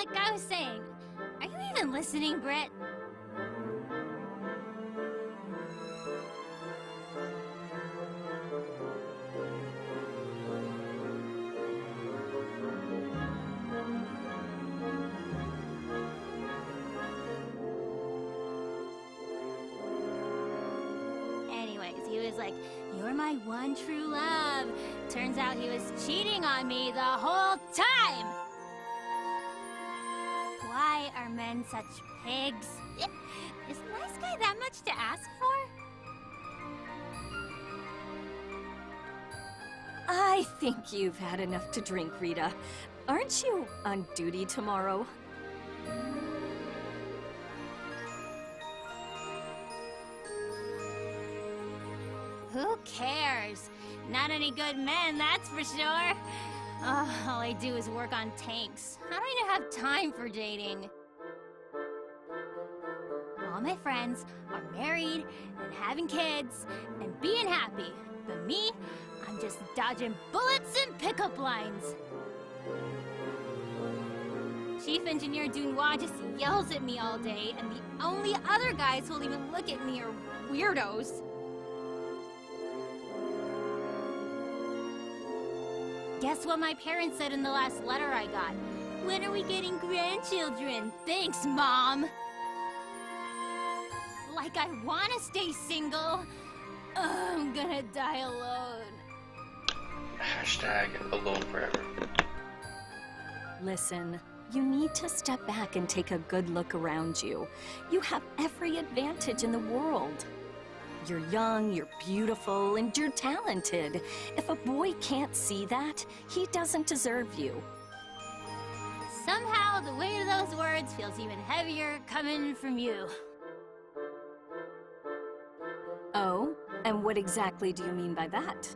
like I was saying, are you even listening, Britt? Anyways, he was like, "You're my one true love." Turns out he was cheating on me the whole time! Why are men such pigs? Is a nice guy that much to ask for? I think you've had enough to drink, Rita. Aren't you on duty tomorrow? Who cares? Not any good men, that's for sure. All I do is work on tanks. I don't even have time for dating. All my friends are married and having kids and being happy. But me, I'm just dodging bullets and pickup lines. Chief Engineer Dunois just yells at me all day, and the only other guys who'll even look at me are weirdos. Guess what my parents said in the last letter I got? When are we getting grandchildren? Thanks, Mom! Like I wanna stay single. I'm gonna die alone. Hashtag alone forever. Listen, you need to step back and take a good look around you. You have every advantage in the world. You're young, you're beautiful, and you're talented. If a boy can't see that, he doesn't deserve you. Somehow, the weight of those words feels even heavier coming from you. Oh? And what exactly do you mean by that?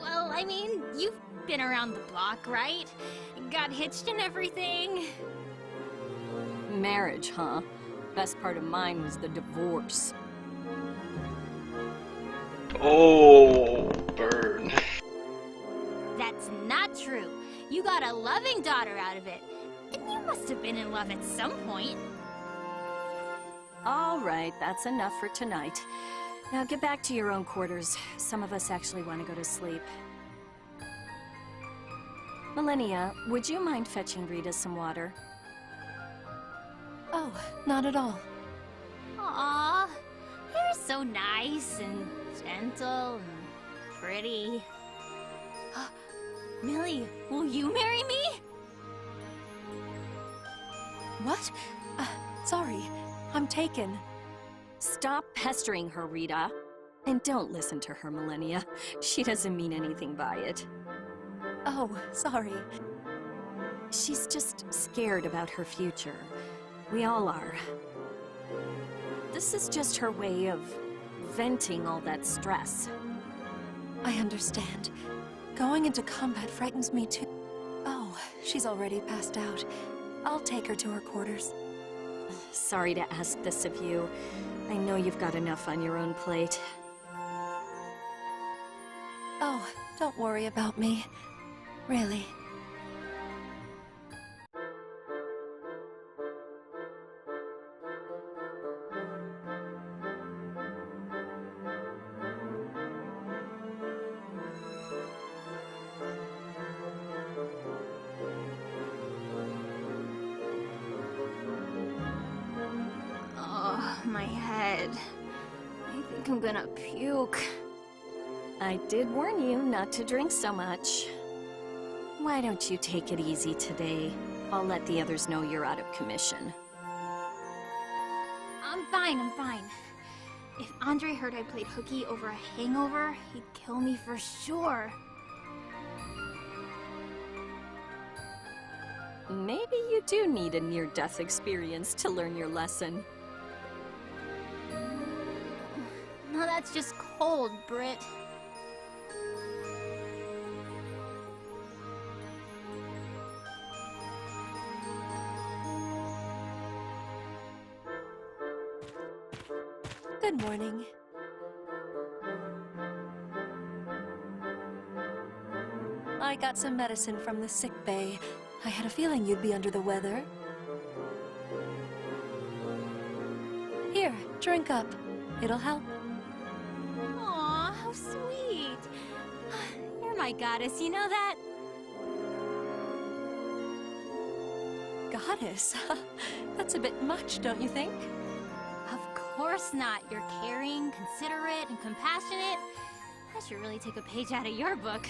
Well, I mean, you've been around the block, right? Got hitched and everything. Marriage, huh? Best part of mine was the divorce. Oh, burn. That's not true. You got a loving daughter out of it. And you must have been in love at some point. All right, that's enough for tonight. Now get back to your own quarters. Some of us actually want to go to sleep. Millennia, would you mind fetching Rita some water? Oh, not at all. Aww, you're so nice and gentle and pretty. Millie, will you marry me? What? Sorry, I'm taken. Stop pestering her, Rita. And don't listen to her, Millennia. She doesn't mean anything by it. Oh, sorry. She's just scared about her future. We all are. This is just her way of venting all that stress. I understand. Going into combat frightens me too. Oh, she's already passed out. I'll take her to her quarters. Sorry to ask this of you. I know you've got enough on your own plate. Oh, don't worry about me. Really. Oh, my head. I think I'm gonna puke. I did warn you not to drink so much. Why don't you take it easy today? I'll let the others know you're out of commission. I'm fine. If Andre heard I played hooky over a hangover, he'd kill me for sure. Maybe you do need a near-death experience to learn your lesson. No, that's just cold, Britt. Good morning. I got some medicine from the sick bay. I had a feeling you'd be under the weather. Here, drink up. It'll help. Aw, how sweet. You're my goddess, you know that? Goddess? That's a bit much, don't you think? Of course not. You're caring, considerate, and compassionate. I should really take a page out of your book.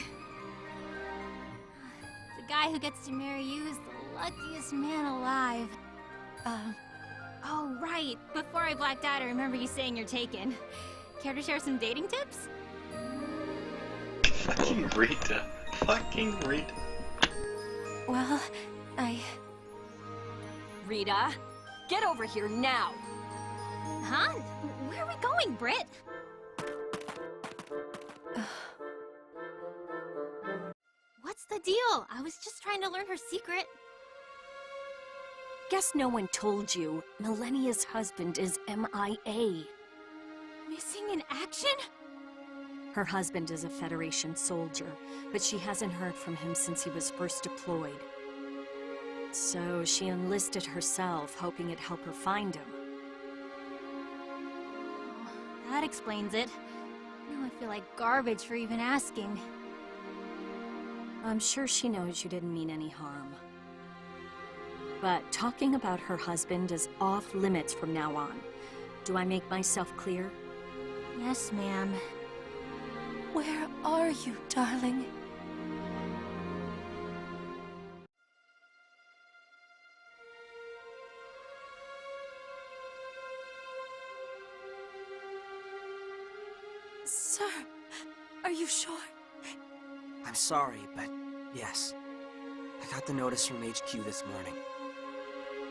The guy who gets to marry you is the luckiest man alive. Oh, right. Before I blacked out, I remember you saying you're taken. Care to share some dating tips? Fucking Rita. Fucking Rita. Well, Rita, get over here now! Huh? Where are we going, Britt? What's the deal? I was just trying to learn her secret. Guess no one told you. Millennia's husband is MIA. Missing in action? Her husband is a Federation soldier, but she hasn't heard from him since he was first deployed. So she enlisted herself, hoping it'd help her find him. That explains it. Now I feel like garbage for even asking. I'm sure she knows you didn't mean any harm. But talking about her husband is off limits from now on. Do I make myself clear? Yes, ma'am. where are you, darling? Sir, are you sure? I'm sorry, but yes. I got the notice from HQ this morning.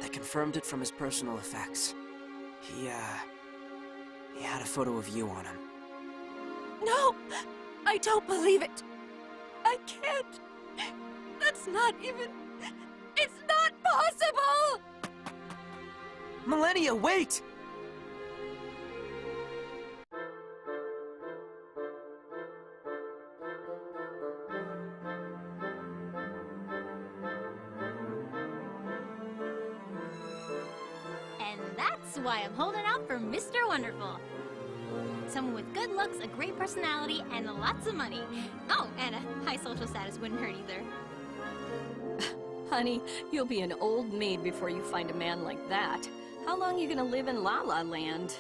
They confirmed it from his personal effects. He had a photo of you on him. No! I don't believe it! I can't! That's not even... It's not possible! Millennia, wait! And that's why I'm holding out for Mr. Wonderful. Someone with good looks, a great personality, and lots of money. Oh, and a high social status wouldn't hurt either. Honey, you'll be an old maid before you find a man like that. How long are you gonna live in La La Land?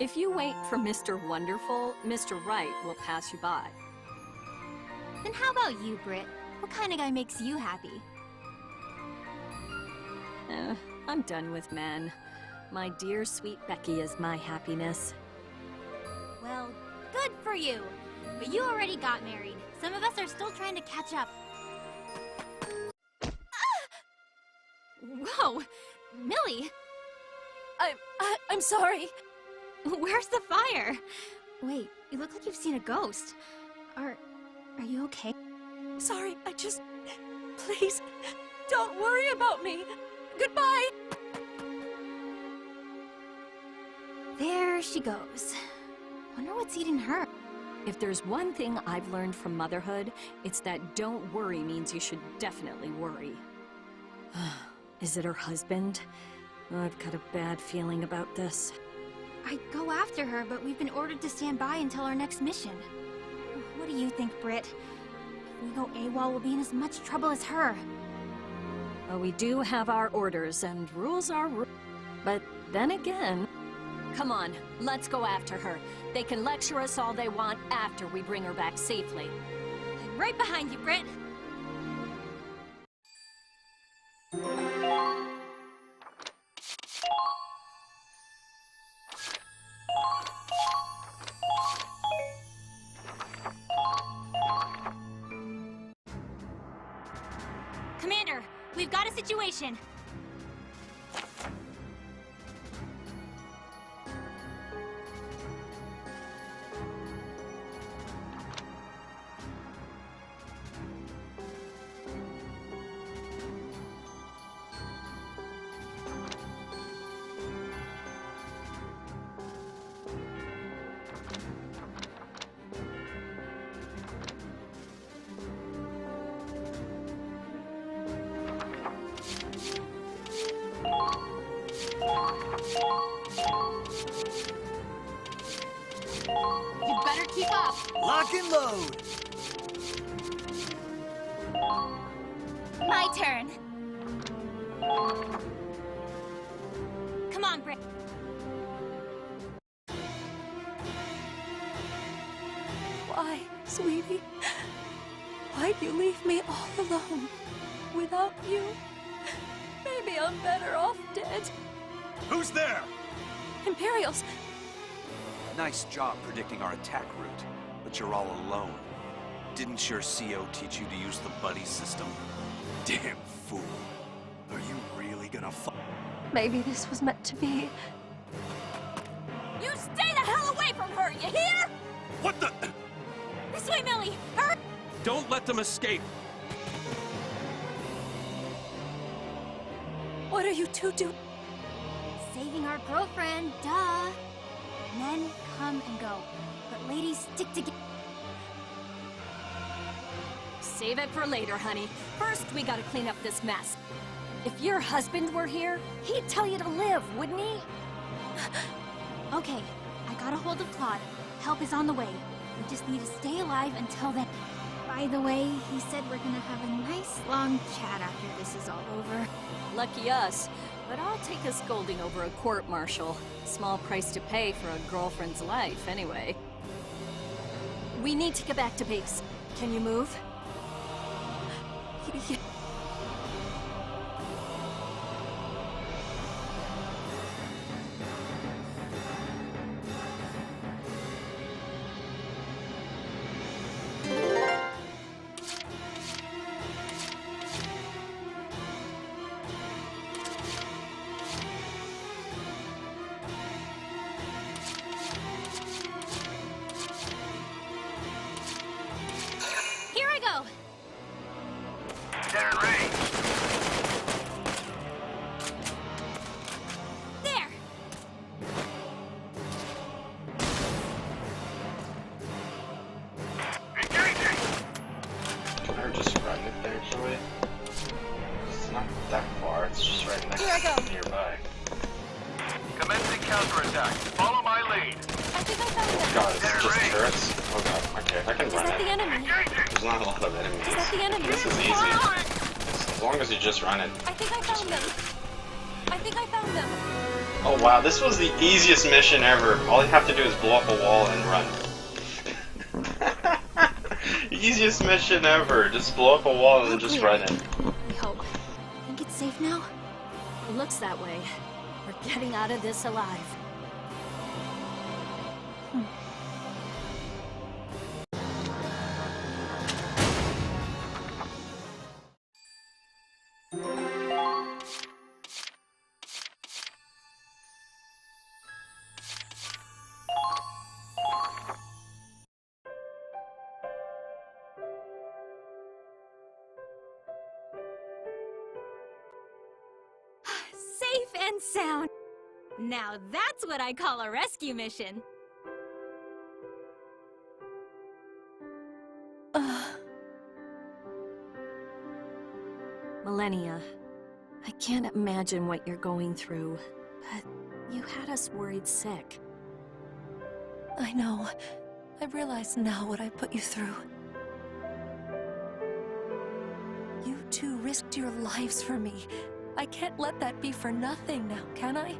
If you wait for Mr. Wonderful, Mr. Right will pass you by. Then how about you, Britt? What kind of guy makes you happy? I'm done with men. My dear sweet Becky is my happiness. Well, good for you. But you already got married. Some of us are still trying to catch up. Whoa! Millie! I'm sorry. Where's the fire? Wait, you look like you've seen a ghost. Are you okay? Sorry, please, don't worry about me. Goodbye! There she goes. Wonder what's eating her. If there's one thing I've learned from motherhood, it's that don't worry means you should definitely worry. Is it her husband? I've got a bad feeling about this. I'd go after her, but we've been ordered to stand by until our next mission. What do you think, Britt? If we go AWOL, we'll be in as much trouble as her. Well, we do have our orders, and rules are rules. But then again... Come on, let's go after her. They can lecture us all they want after we bring her back safely. I'm right behind you, Britt. Commander, we've got a situation. better keep up. Lock and load. My turn. Come on, Britt. Why, sweetie? Why'd you leave me all alone? Without you? Maybe I'm better off dead. Who's there? Imperials! Nice job predicting our attack route, but you're all alone. Didn't your CO teach you to use the buddy system? Damn fool. Are you really gonna Maybe this was meant to be. You stay the hell away from her, you hear? What the? This way, Millie! Hurry! Don't let them escape! What are you two doing? Saving our girlfriend, duh. Men come and go, but ladies stick together. Save it for later, honey. First, we gotta clean up this mess. If your husband were here, he'd tell you to live, wouldn't he? Okay, I got a hold of Claude. Help is on the way. We just need to stay alive until then. By the way, he said we're gonna have a nice long chat after this is all over. Lucky us. But I'll take a scolding over a court-martial. Small price to pay for a girlfriend's life, anyway. We need to get back to base. Can you move? Yeah. Here I go! They're in range. There! Engaging. Can I just run it actually? It's not that far, it's just right next Here I go. nearby. Commencing counterattack. Follow my lead. I think I found them. God, is it just turrets? Oh god, okay, I can Is run that the it. enemy? Engaging. There's not a lot of enemies. Is that the enemy? This is easy. As long as you just run it. I think I found them. I think I found them. Oh wow, this was the easiest mission ever. All you have to do is blow up a wall and run. Easiest mission ever. Just blow up a wall and then just run it. We hope. Think it's safe now? It looks that way. We're getting out of this alive. Safe and sound. Now that's what I call a rescue mission. Millennia, I can't imagine what you're going through, but you had us worried sick. I know. I realize now what I put you through. You two risked your lives for me. I can't let that be for nothing now, can I?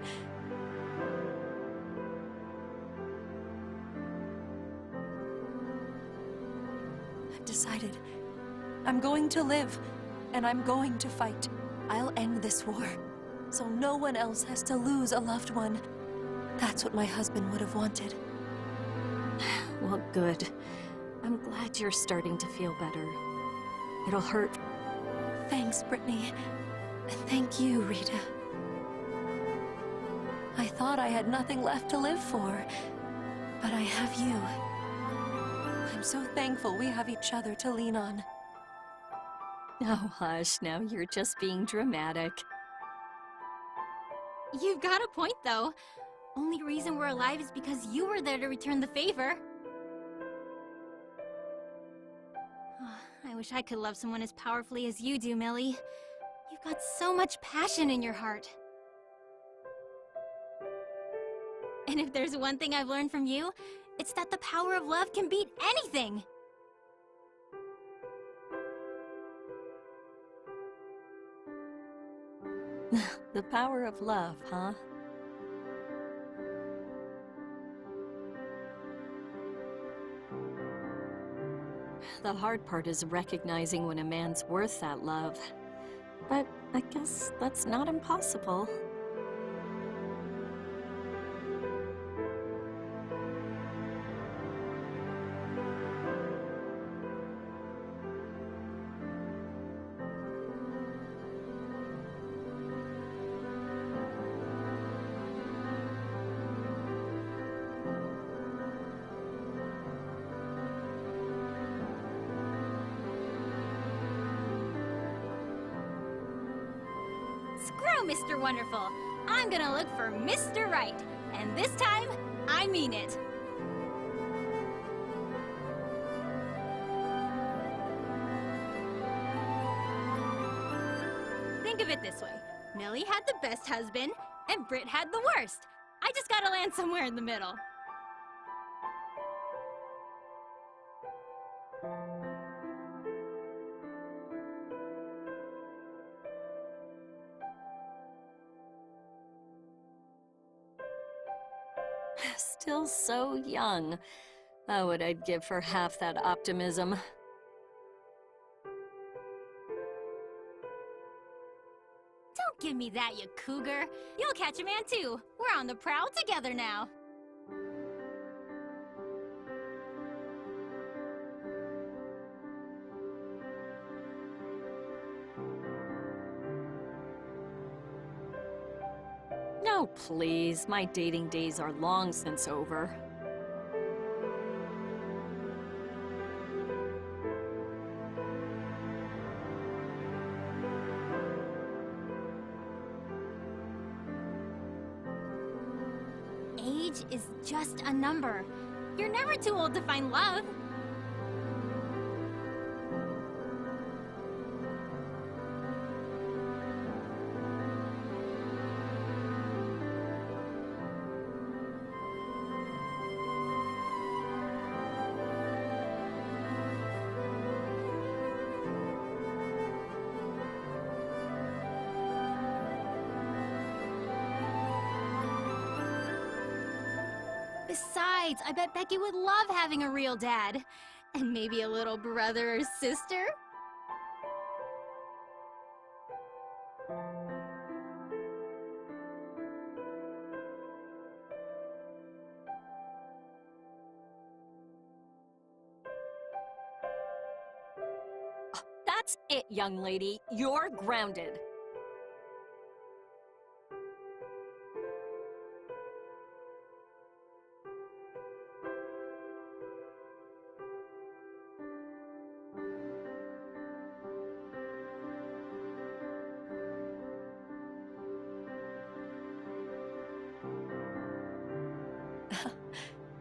I've decided. I'm going to live, and I'm going to fight. I'll end this war, so no one else has to lose a loved one. That's what my husband would have wanted. Well, good. I'm glad you're starting to feel better. It'll hurt. Thanks, Brittany. And thank you, Rita. I thought I had nothing left to live for, but I have you. I'm so thankful we have each other to lean on. Oh, hush, now you're just being dramatic. You've got a point, though. Only reason we're alive is because you were there to return the favor. I wish I could love someone as powerfully as you do, Millie. You've got so much passion in your heart. And if there's one thing I've learned from you, It's that the power of love can beat anything! The power of love, huh? The hard part is recognizing when a man's worth that love. But I guess that's not impossible. Screw Mr. Wonderful! I'm gonna look for Mr. Right, and this time, I mean it! Think of it this way. Millie had the best husband, and Britt had the worst. I just gotta land somewhere in the middle. Still so young. Oh, what I'd give for half that optimism. Don't give me that, you cougar. You'll catch a man too. We're on the prowl together now. No, please. My dating days are long since over. Age is just a number. You're never too old to find love. Besides, I bet Becky would love having a real dad. And maybe a little brother or sister? That's it, young lady. You're grounded.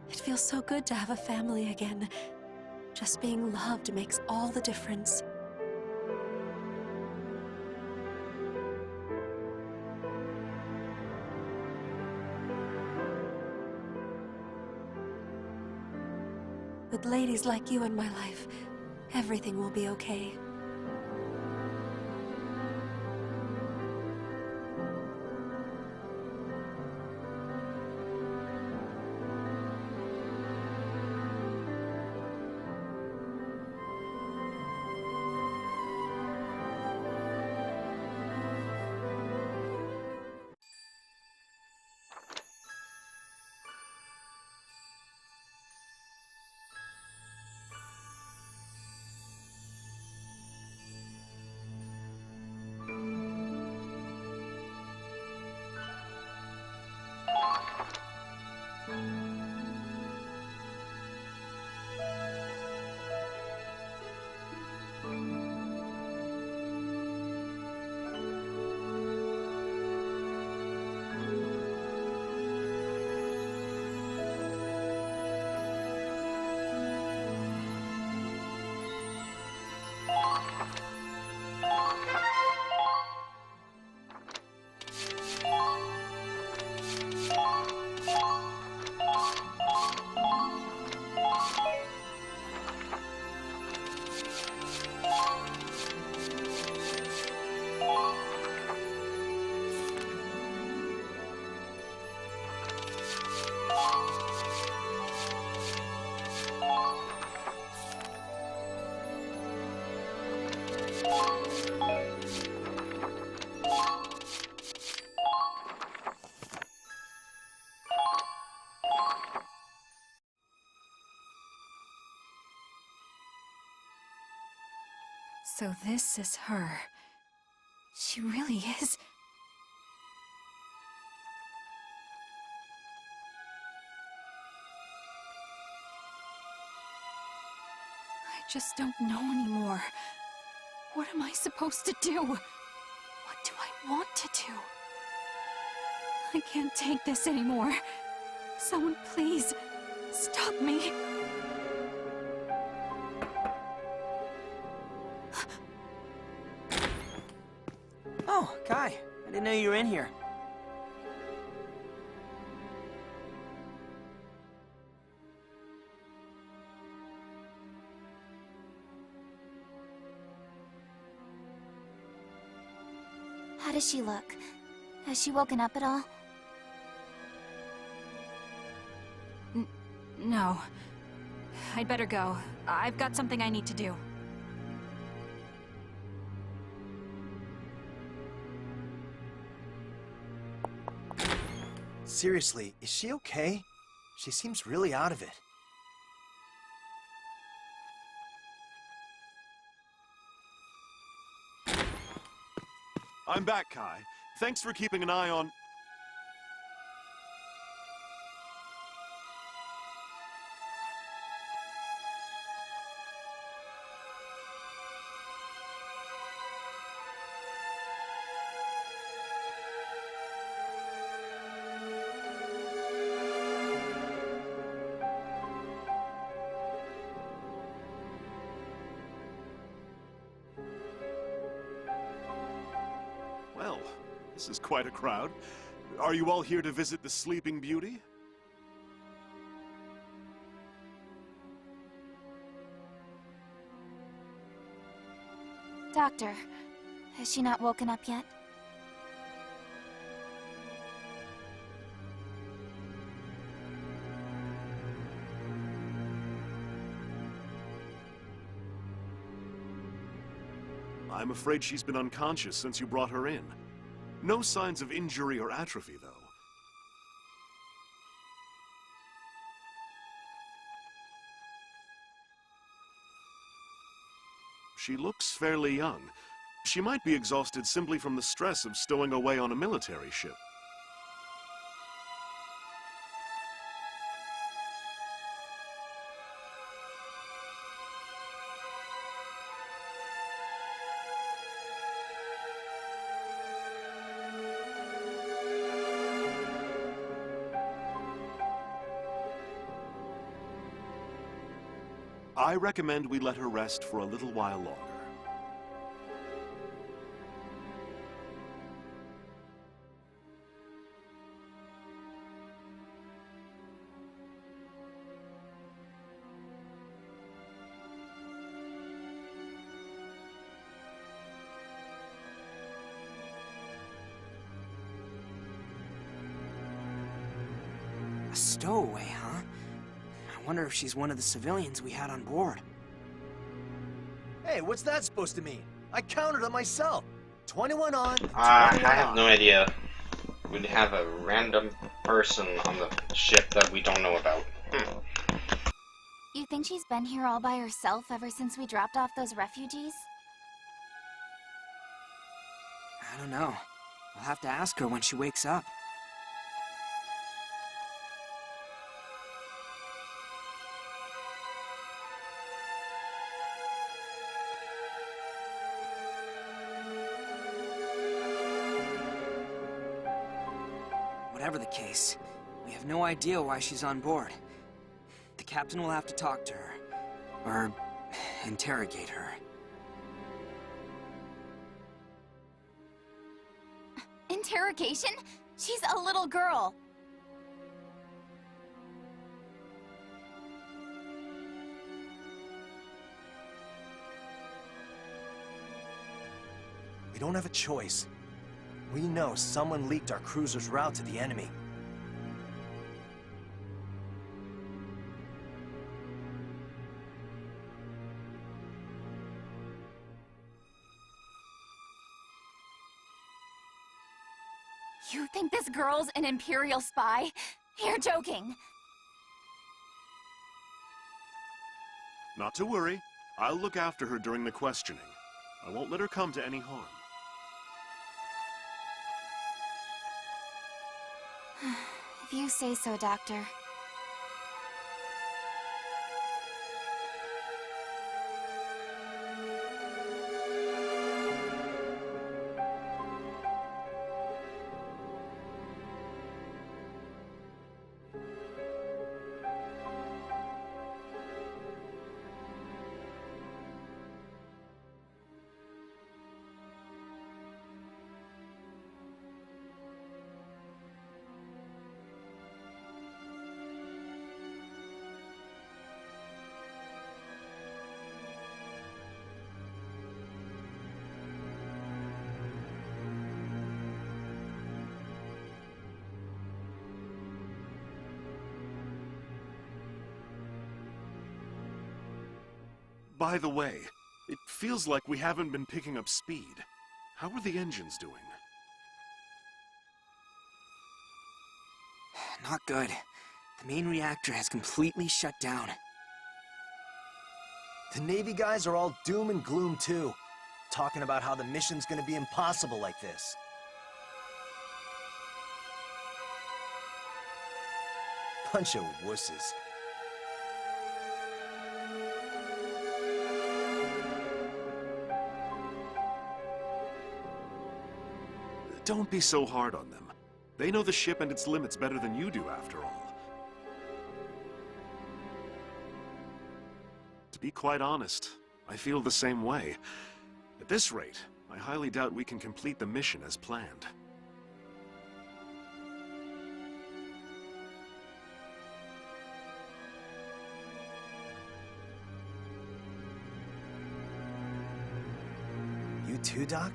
It feels so good to have a family again. Just being loved makes all the difference. With ladies like you in my life, everything will be okay. So this is her. She really is... I just don't know anymore. What am I supposed to do? What do I want to do? I can't take this anymore. Someone please, stop me. Oh, Kai. I didn't know you were in here. How does she look? Has she woken up at all? No. I'd better go. I've got something I need to do. Seriously, is she okay? She seems really out of it. I'm back, Kai. Thanks for keeping an eye on... Well, this is quite a crowd. Are you all here to visit the Sleeping Beauty? Doctor, has she not woken up yet? I'm afraid she's been unconscious since you brought her in. No signs of injury or atrophy, though. She looks fairly young. She might be exhausted simply from the stress of stowing away on a military ship. I recommend we let her rest for a little while longer. A stowaway, huh? I wonder if she's one of the civilians we had on board. Hey, what's that supposed to mean? I counted it myself. 21 on, 21 I have off. no idea. We'd have a random person on the ship that we don't know about. You think she's been here all by herself ever since we dropped off those refugees? I don't know. I'll have to ask her when she wakes up. Whatever the case, we have no idea why she's on board. The captain will have to talk to her. Or interrogate her. Interrogation? She's a little girl. We don't have a choice. We know someone leaked our cruiser's route to the enemy. You think this girl's an Imperial spy? You're joking. Not to worry. I'll look after her during the questioning. I won't let her come to any harm. If you say so, Doctor. By the way, it feels like we haven't been picking up speed. How are the engines doing? Not good. The main reactor has completely shut down. The Navy guys are all doom and gloom too, talking about how the mission's gonna be impossible like this. Bunch of wusses. Don't be so hard on them. They know the ship and its limits better than you do, after all. To be quite honest, I feel the same way. At this rate, I highly doubt we can complete the mission as planned. You too, Doc?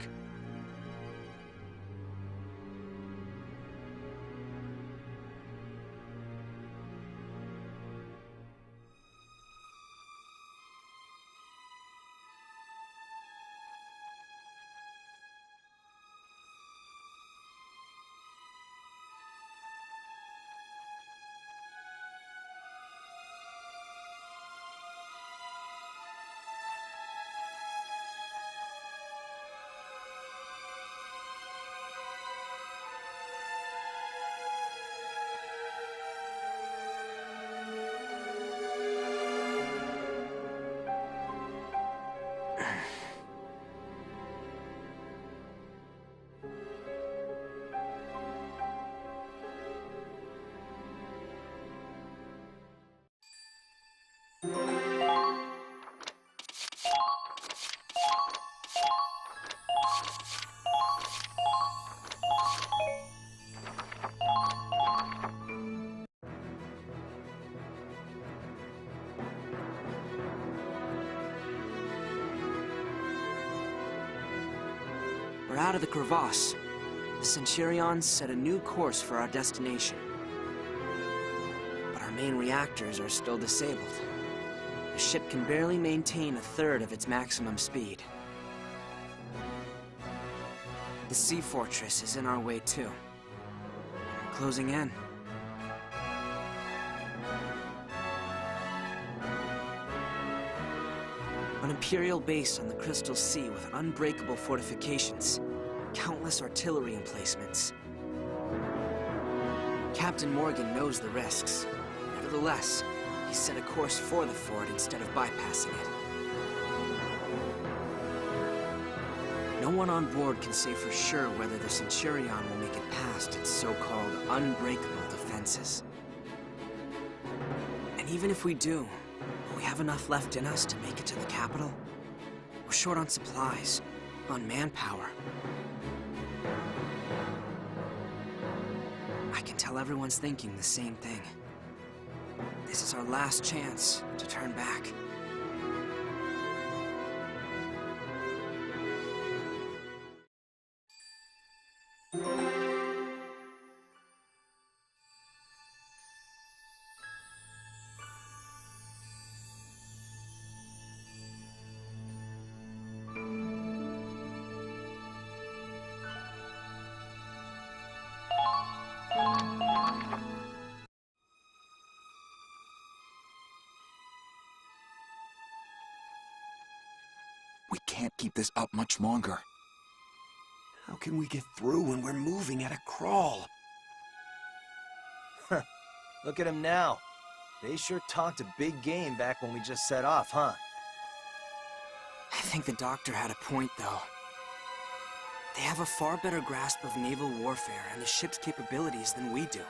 We're out of the crevasse. The Centurions set a new course for our destination. But our main reactors are still disabled. The ship can barely maintain a third of its maximum speed. The sea fortress is in our way too. We're closing in. An Imperial base on the Crystal Sea with unbreakable fortifications, countless artillery emplacements. Captain Morgan knows the risks. Nevertheless, he set a course for the fort instead of bypassing it. No one on board can say for sure whether the Centurion will make it past its so-called unbreakable defenses. And even if we do, will we have enough left in us to make it to the capital? We're short on supplies, on manpower. I can tell everyone's thinking the same thing. This is our last chance to turn back. can't keep this up much longer. How can we get through when we're moving at a crawl? Look at him now. They sure talked a big game back when we just set off, huh? I think the doctor had a point, though. They have a far better grasp of naval warfare and the ship's capabilities than we do.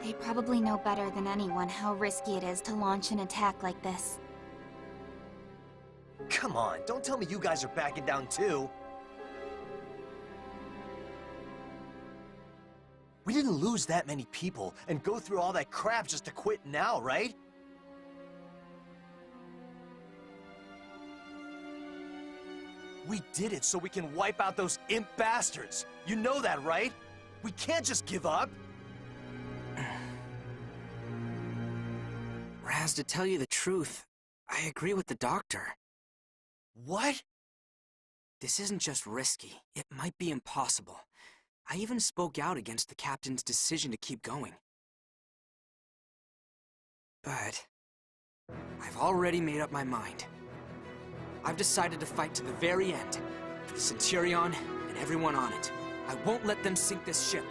They probably know better than anyone how risky it is to launch an attack like this. Come on, don't tell me you guys are backing down too. We didn't lose that many people and go through all that crap just to quit now, right? We did it so we can wipe out those imp bastards. You know that, right? We can't just give up. Raz, to tell you the truth, I agree with the doctor. What? This isn't just risky. It might be impossible. I even spoke out against the captain's decision to keep going. But I've already made up my mind. I've decided to fight to the very end, for the Centurion and everyone on it. I won't let them sink this ship.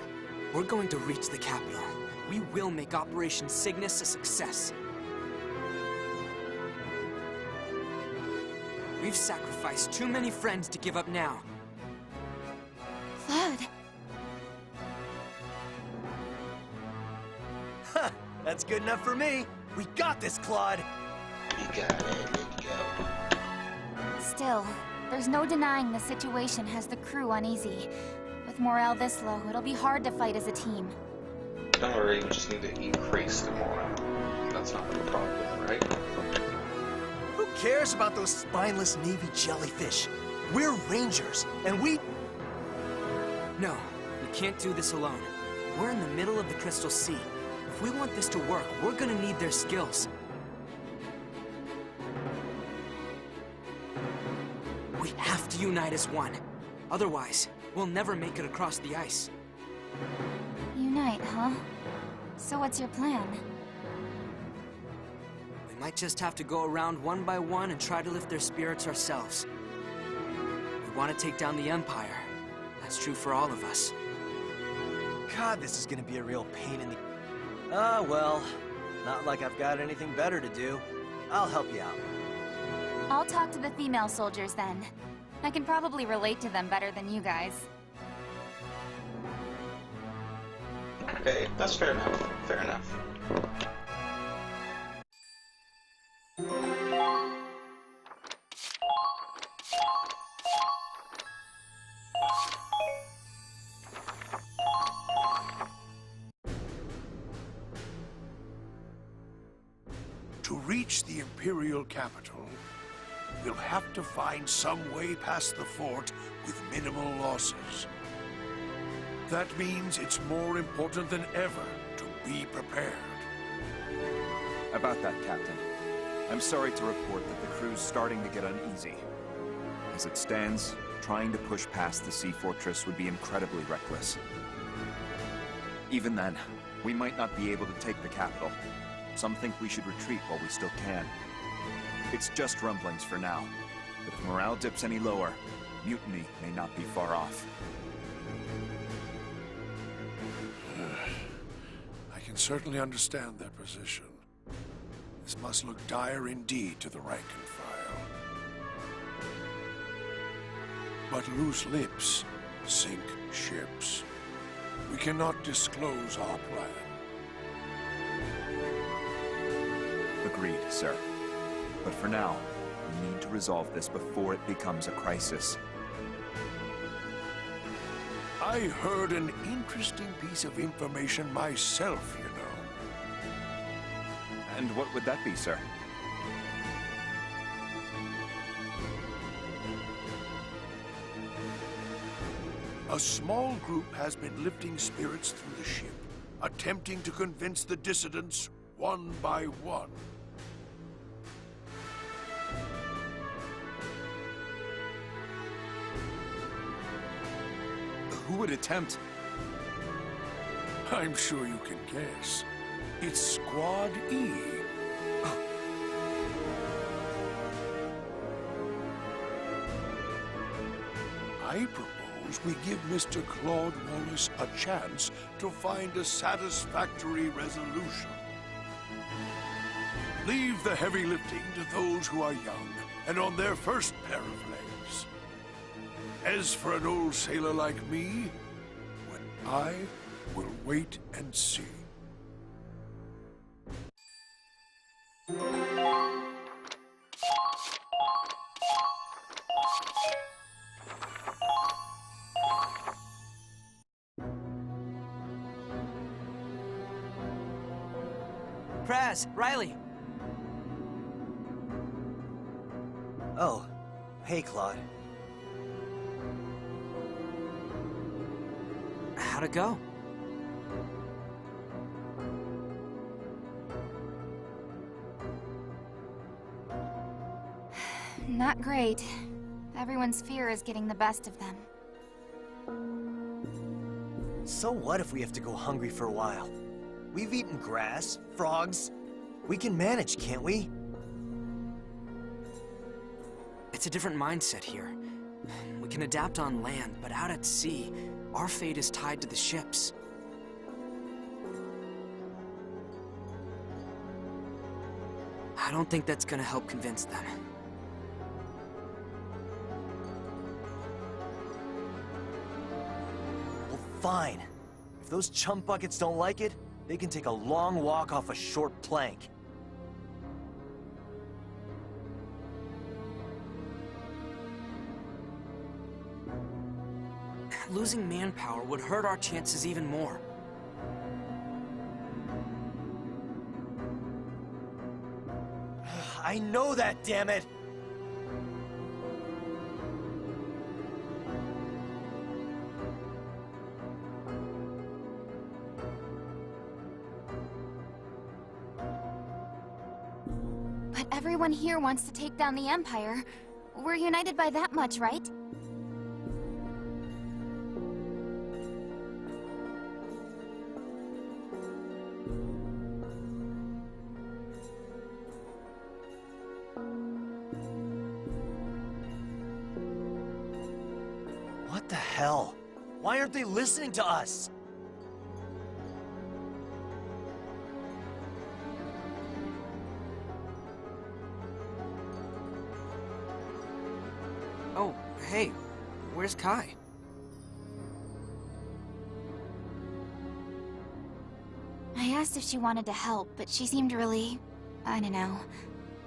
We're going to reach the capital. We will make Operation Cygnus a success. We've sacrificed too many friends to give up now. Claude. Huh, that's good enough for me. We got this, Claude. You got it, let go. Still, there's no denying the situation has the crew uneasy. With morale this low, it'll be hard to fight as a team. Don't worry, we just need to increase the morale. That's not the problem, right? Who cares about those spineless Navy jellyfish? We're Rangers, and we... No, we can't do this alone. We're in the middle of the Crystal Sea. If we want this to work, we're gonna need their skills. We have to unite as one. Otherwise, we'll never make it across the ice. Unite, huh? So what's your plan? We might just have to go around one by one and try to lift their spirits ourselves. We want to take down the Empire. That's true for all of us. God, this is gonna be a real pain in the... Ah, well, not like I've got anything better to do. I'll help you out. I'll talk to the female soldiers then. I can probably relate to them better than you guys. Okay, that's fair enough. Fair enough. To reach the Imperial capital, we'll have to find some way past the fort with minimal losses. That means it's more important than ever to be prepared. About that, Captain. I'm sorry to report that the crew's starting to get uneasy. As it stands, trying to push past the sea fortress would be incredibly reckless. Even then, we might not be able to take the capital. Some think we should retreat while we still can. It's just rumblings for now, but if morale dips any lower, mutiny may not be far off. I can certainly understand their position. This must look dire indeed to the rank and file. But loose lips sink ships. We cannot disclose our plan. Agreed, sir. But for now, we need to resolve this before it becomes a crisis. I heard an interesting piece of information myself, you know. And what would that be, sir? A small group has been lifting spirits through the ship, attempting to convince the dissidents one by one. Who would attempt? I'm sure you can guess. It's Squad E. I propose we give Mr. Claude Wallace a chance to find a satisfactory resolution. Leave the heavy lifting to those who are young and on their first pair of legs. As for an old sailor like me, I will wait and see. Praz, Riley. Oh, hey, Claude. How'd it go? Not great. Everyone's fear is getting the best of them. So what if we have to go hungry for a while? We've eaten grass, frogs. We can manage, can't we? It's a different mindset here. We can adapt on land, but out at sea, our fate is tied to the ships. I don't think that's gonna help convince them. Well, fine. If those chum buckets don't like it, they can take a long walk off a short plank. Losing manpower would hurt our chances even more. I know that, damn it! But everyone here wants to take down the Empire. We're united by that much, right? What the hell? Why aren't they listening to us? Oh, hey, where's Kai? I asked if she wanted to help, but she seemed really, I don't know,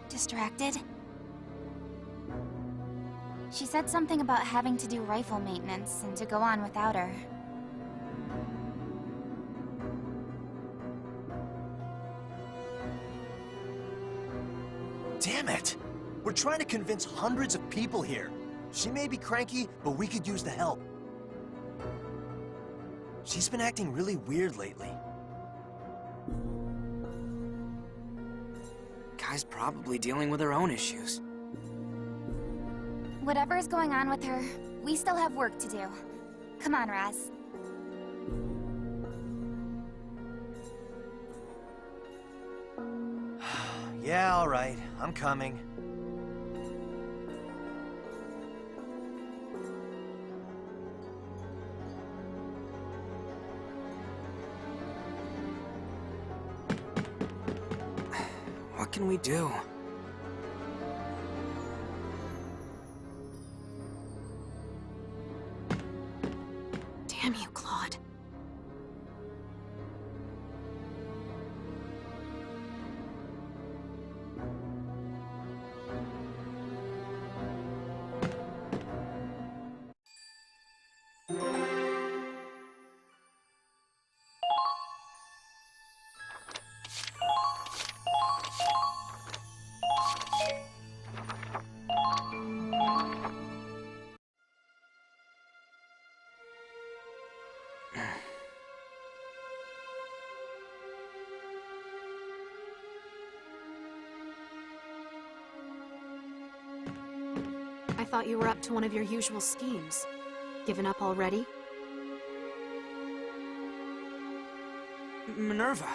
distracted. She said something about having to do rifle maintenance and to go on without her. Damn it! We're trying to convince hundreds of people here. She may be cranky, but we could use the help. She's been acting really weird lately. Kai's probably dealing with her own issues. Whatever is going on with her, we still have work to do. Come on, Raz. Yeah, all right. I'm coming. What can we do? Damn you, Claude. I thought you were up to one of your usual schemes. Given up already? Minerva!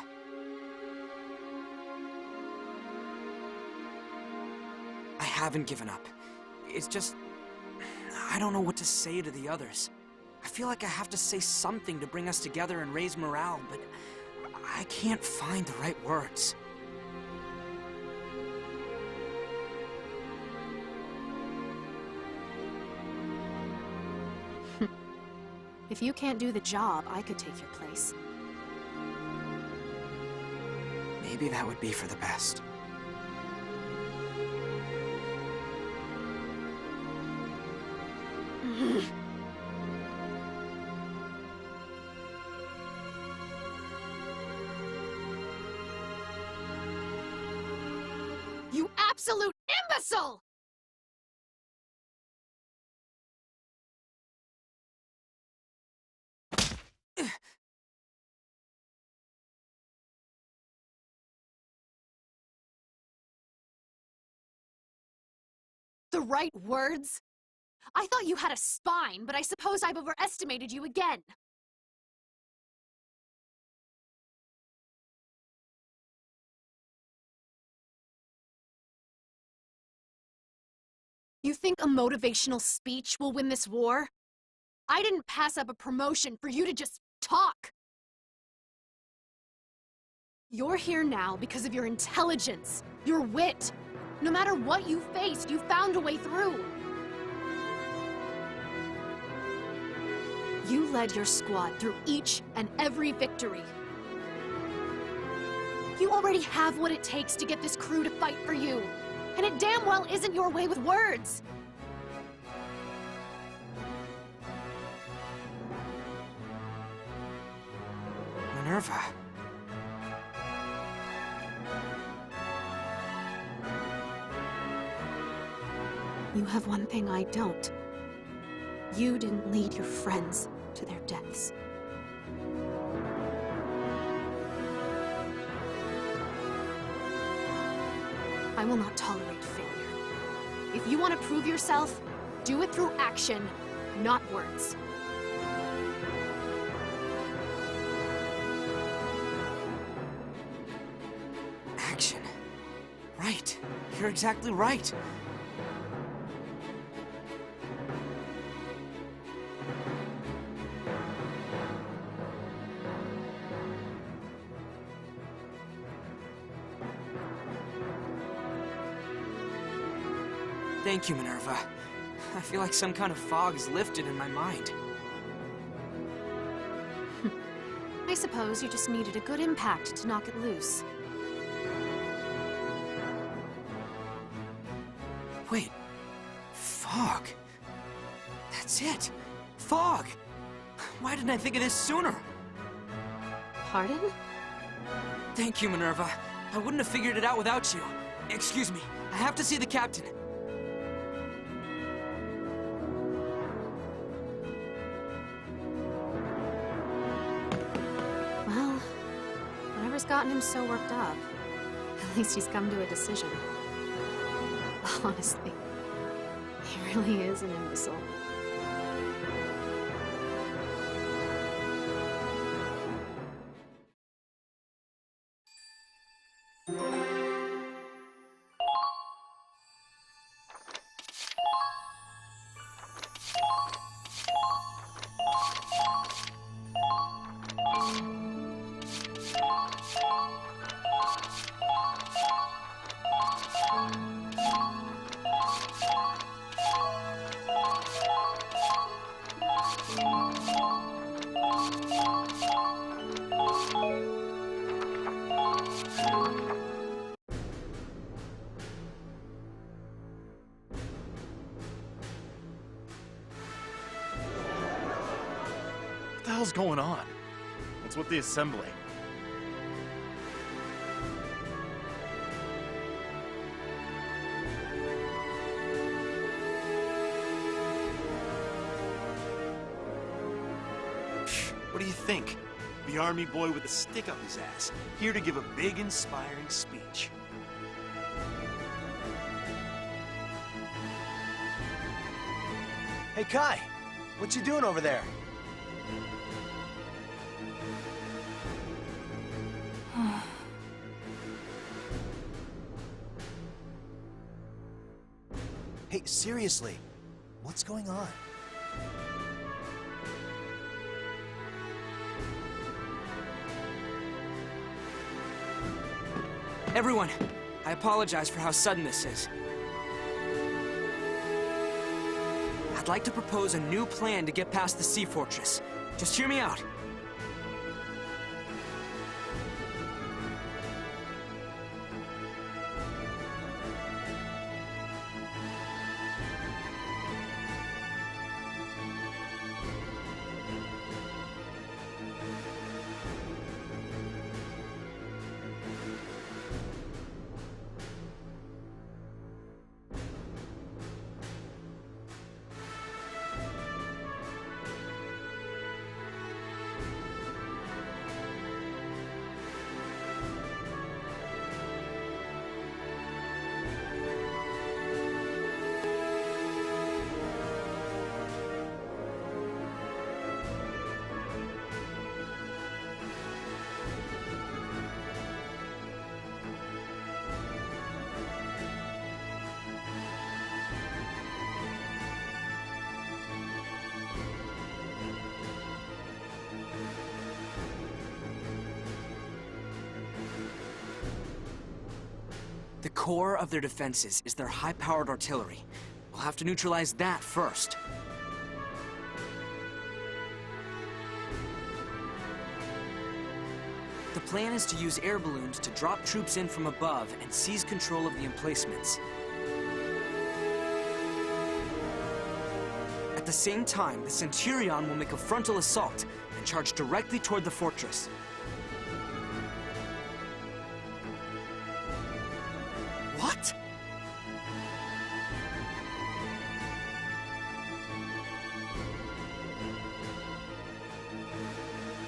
I haven't given up. It's just... I don't know what to say to the others. I feel like I have to say something to bring us together and raise morale, but I can't find the right words. If you can't do the job, I could take your place. Maybe that would be for the best. You absolute imbecile! The right words? I thought you had a spine, but I suppose I've overestimated you again. You think a motivational speech will win this war? I didn't pass up a promotion for you to just talk. You're here now because of your intelligence, your wit. No matter what you faced, you found a way through. You led your squad through each and every victory. You already have what it takes to get this crew to fight for you. And it damn well isn't your way with words. Minerva. You have one thing I don't. You didn't lead your friends to their deaths. I will not tolerate failure. If you want to prove yourself, do it through action, not words. Action. Right. You're exactly right. Thank you, Minerva. I feel like some kind of fog is lifted in my mind. I suppose you just needed a good impact to knock it loose. Wait. Fog. That's it. Fog! Why didn't I think of this sooner? Pardon? Thank you, Minerva. I wouldn't have figured it out without you. Excuse me. I have to see the captain. Well, whatever's gotten him so worked up, at least he's come to a decision. Honestly, he really is an imbecile. What the hell's going on? What's with the assembly? What do you think? The army boy with a stick up his ass, here to give a big, inspiring speech. Hey, Kai! What you doing over there? Hey, seriously. What's going on? Everyone, I apologize for how sudden this is. I'd like to propose a new plan to get past the Sea Fortress. Just hear me out. The core of their defenses is their high-powered artillery. We'll have to neutralize that first. The plan is to use air balloons to drop troops in from above and seize control of the emplacements. At the same time, the Centurion will make a frontal assault and charge directly toward the fortress. What?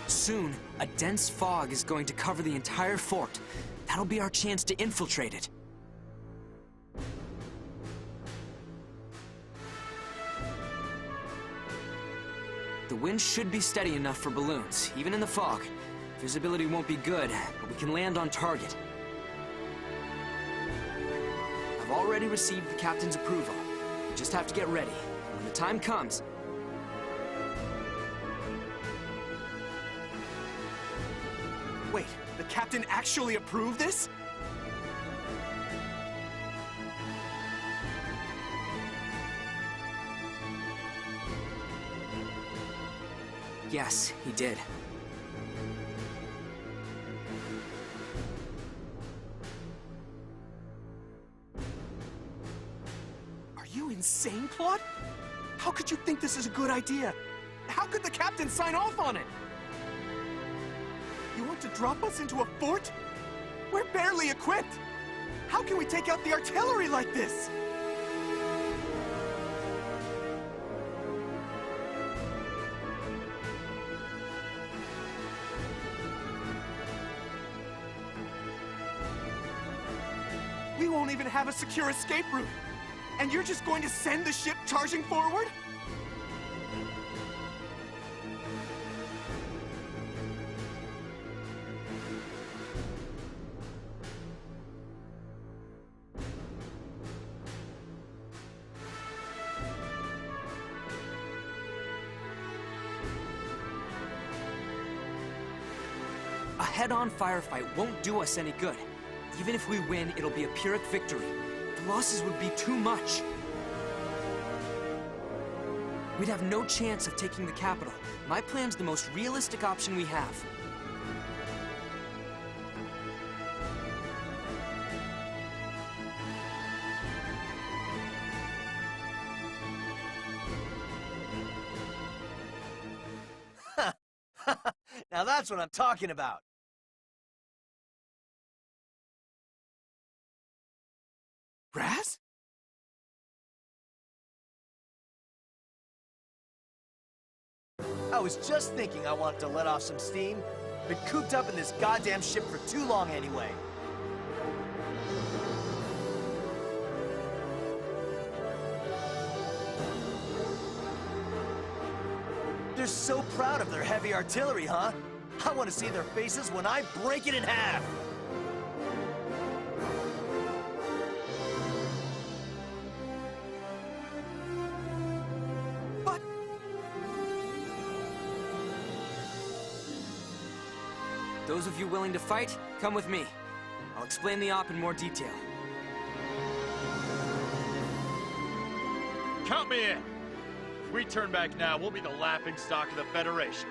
Soon, a dense fog is going to cover the entire fort. That'll be our chance to infiltrate it. The wind should be steady enough for balloons, even in the fog. Visibility won't be good, but we can land on target. I've already received the captain's approval. We just have to get ready. When the time comes... Wait, the captain actually approved this? Yes, he did. Are you insane, Claude? How could you think this is a good idea? How could the captain sign off on it? You want to drop us into a fort? We're barely equipped! How can we take out the artillery like this? We won't even have a secure escape route! And you're just going to send the ship charging forward? A head-on firefight won't do us any good. Even if we win, it'll be a Pyrrhic victory. The losses would be too much. We'd have no chance of taking the capital. My plan's the most realistic option we have. Now that's what I'm talking about. Raz? I was just thinking I wanted to let off some steam. Been cooped up in this goddamn ship for too long anyway. They're so proud of their heavy artillery, huh? I want to see their faces when I break it in half! Those of you willing to fight, come with me. I'll explain the op in more detail. Count me in! If we turn back now, we'll be the laughingstock of the Federation.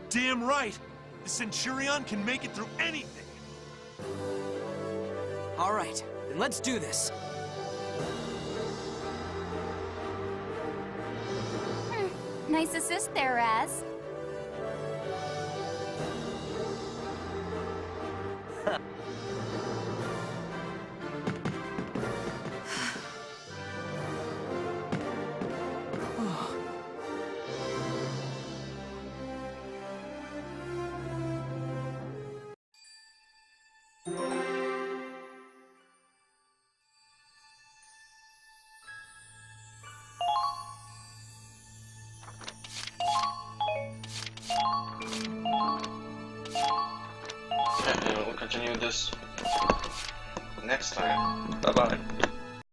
Damn right! The Centurion can make it through anything! All right, then let's do this. Nice assist there, Raz. And we'll continue this next time. Bye bye.